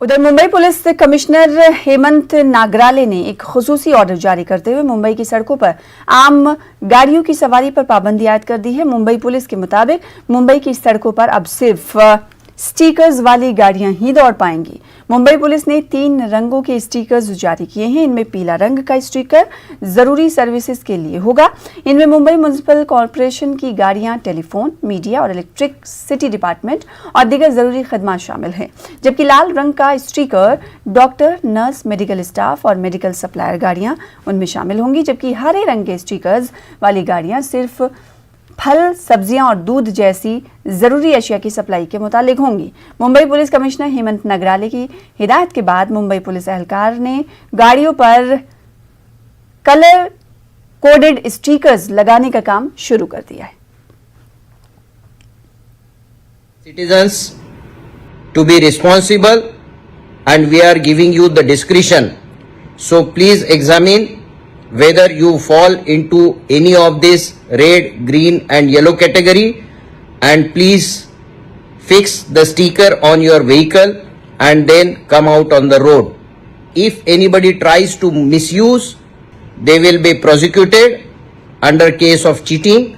उधर Mumbai police commissioner Hemant Nagrale ने एक खुसूसी ऑर्डर जारी करते हुए मुंबई की सड़कों पर आम गाड़ियों की सवारी पर पाबंदी आयद कर दी है। मुंबई पुलिस के मुताबिक मुंबई की सड़कों पर अब सिर्फ स्टिकर्स वाली गाड़ियां ही दौड़ पाएंगी। मुंबई पुलिस ने 3 रंगों के स्टिकर्स जारी किए हैं। इनमें पीला रंग का स्टिकर जरूरी सर्विसेज के लिए होगा। इनमें मुंबई म्युनिसिपल कॉर्पोरेशन की गाड़ियां, टेलीफोन, मीडिया और इलेक्ट्रिक सिटी डिपार्टमेंट और दीगर जरूरी खदमात शामिल हैं। जबकि लाल रंग का sticker doctor, nurse, medical staff और मेडिकल सप्लायर गाड़ियां उनमें शामिल होंगी। जबकि हरे रंग के स्टिकर्स वाली गाड़ियां सिर्फ फल, सब्जियां और दूध जैसी जरूरी अशिया की सप्लाई के मुतालिक होंगी। मुंबई पुलिस कमिश्नर हेमंत नगराले की हिदायत के बाद मुंबई पुलिस एहलकार ने गाड़ियों पर कलर कोडेड स्टिकर्स लगाने का काम शुरू कर दिया है। Citizens to be responsible, and we are giving you the discretion. So please examine whether you fall into any of this red, green and yellow category, and please fix the sticker on your vehicle and then come out on the road. If anybody tries to misuse, they will be prosecuted under case of cheating